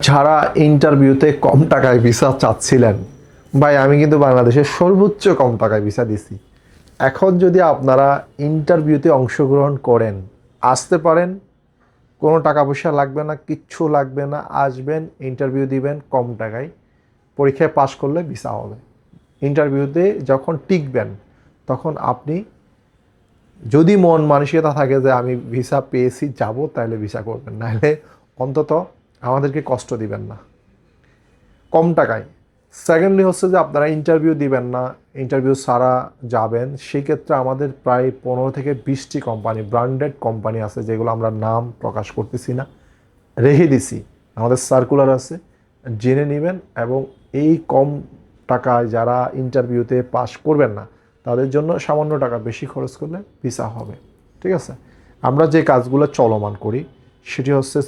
যারা ইন্টারভিউতে কম টাকায় ভিসা চাচ্ছিলেন, ভাই আমি কিন্তু বাংলাদেশের সর্বোচ্চ কম টাকায় ভিসা দিছি। এখন যদি আপনারা ইন্টারভিউতে অংশগ্রহণ করেন, আসতে পারেন, কোনো টাকা পয়সা লাগবে না, কিচ্ছু লাগবে না, আসবেন, ইন্টারভিউ দিবেন, কম টাকায় পরীক্ষায় পাশ করলে ভিসা হবে। ইন্টারভিউতে যখন টিকবেন তখন আপনি যদি মন মানসিকতা থাকে যে আমি ভিসা পেয়েছি যাব, তাহলে ভিসা করবেন, নাহলে অন্তত আমাদেরকে কষ্ট দিবেন না কম টাকায়। সেকেন্ডলি হচ্ছে যে আপনারা ইন্টারভিউ দিবেন না, ইন্টারভিউ ছাড়া যাবেন, সেক্ষেত্রে আমাদের প্রায় 15 থেকে 20টি কোম্পানি, ব্র্যান্ডেড কোম্পানি আছে যেগুলো আমরা নাম প্রকাশ করতেছি না, রেখে দিছি, আমাদের সার্কুলার আছে, জেনে নেবেন। এবং এই কম টাকায় যারা ইন্টারভিউতে পাস করবেন না তাদের জন্য সামান্য টাকা বেশি খরচ করলে ভিসা হবে। ঠিক আছে, আমরা যে কাজগুলো চলমান করি সেটি হচ্ছে,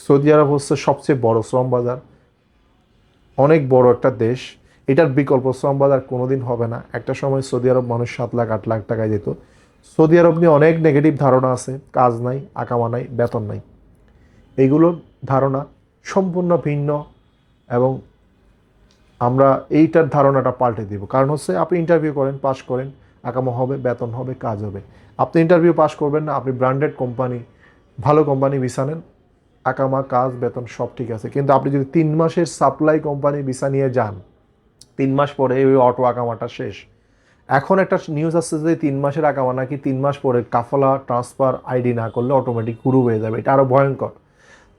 সৌদি আরব হচ্ছে সবচেয়ে বড় শ্রম বাজার, অনেক বড় একটা দেশ, এটার বিকল্প শ্রম বাজার কোনোদিন হবে না। একটা সময় সৌদি আরব মানুষ 7 লাখ 8 লাখ টাকায় যেত। সৌদি আরব নিয়ে অনেক নেগেটিভ ধারণা আছে, কাজ নাই, আকামা নাই, বেতন নাই, এইগুলো ধারণা সম্পূর্ণ ভিন্ন। এবং আমরা এইটার ধারণাটা পাল্টে দিব। কারণ হচ্ছে আপনি ইন্টারভিউ করেন, পাস করেন, আকামা হবে, বেতন হবে, কাজ হবে। আপনি ইন্টারভিউ পাস করবেন না, আপনি ব্র্যান্ডেড কোম্পানি, ভালো কোম্পানি ভিসা নেন, আকামা, কাজ, বেতন সব ঠিক আছে। কিন্তু আপনি যদি 3 মাসের সাপ্লাই কোম্পানি ভিসা নিয়ে যান, 3 মাস পরে ওই অটো আকামাটা শেষ। এখন একটা নিউজ আসছে যে 3 মাসের আকামা নাকি 3 মাস পরে কাফলা ট্রান্সফার আইডি না করলে অটোমেটিক গুরু হয়ে যাবে। এটা আরও ভয়ঙ্কর।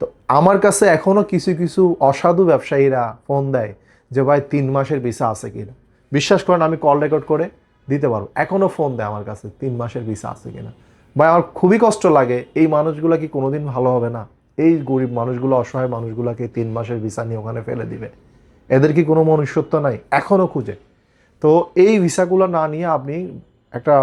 তো আমার কাছে এখনও কিছু কিছু অসাধু ব্যবসায়ীরা ফোন দেয় যে ভাই 3 মাসের ভিসা আছে কিনা। বিশ্বাস করেন, আমি কল রেকর্ড করে দিতে পারবো, এখনও ফোন দেয় আমার কাছে 3 মাসের ভিসা আছে কিনা। ভাই আমার খুবই কষ্ট লাগে, এই মানুষগুলো কি কোনোদিন ভালো হবে না? এই গরিব মানুষগুলো, অসহায় মানুষগুলোকে 3 মাসের ভিসা নিয়ে ওখানে ফেলে দিবে? এদের কি কোনো মনুষ্যত্ব নাই? এখনও খুঁজে। তো এই ভিসাগুলো না নিয়ে আপনি একটা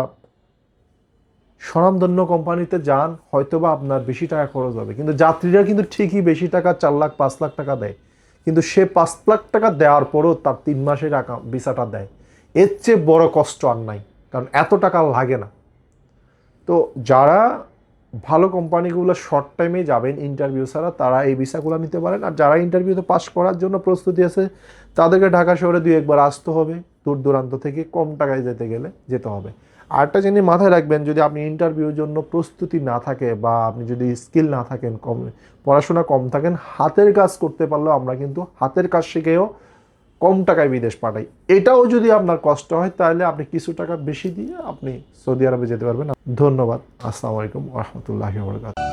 স্বনামধন্য কোম্পানিতে যান, হয়তোবা আপনার বেশি টাকা খরচ হবে, কিন্তু যাত্রীরা কিন্তু ঠিকই বেশি টাকা, 4 লাখ 5 লাখ টাকা দেয়, কিন্তু সে 5 লাখ টাকা দেওয়ার পরও তার 3 মাসের ভিসাটা দেয়। এর চেয়ে বড় কষ্ট আর নাই, কারণ এত টাকা লাগে না। তো যারা ভালো কোম্পানিগুলো শর্ট টাইমে যাবেন ইন্টারভিউ ছাড়া, তারা এই ভিসাগুলো নিতে পারেন। আর যারা ইন্টারভিউতে পাস করার জন্য প্রস্তুতি আছে, তাদেরকে ঢাকা শহরে 2-1 বার আসতে হবে, দূর দূরান্ত থেকে কম টাকায় যেতে হবে। আরেকটা জিনিস মাথায় রাখবেন, যদি আপনি ইন্টারভিউর জন্য প্রস্তুতি না থাকে বা আপনি যদি স্কিল না থাকেন, কম পড়াশোনা কম থাকেন, হাতের কাজ করতে পারলেও আমরা কিন্তু হাতের কাজ শিখেও কম টাকায় বিদেশ পাঠাই। এটাও যদি আপনার কষ্ট হয়, তাহলে আপনি কিছু টাকা বেশি দিয়ে আপনি সৌদি আরবে যেতে পারবেন। ধন্যবাদ। আসসালামু আলাইকুম ওয়া রাহমাতুল্লাহি ওয়া বারাকাতুহু।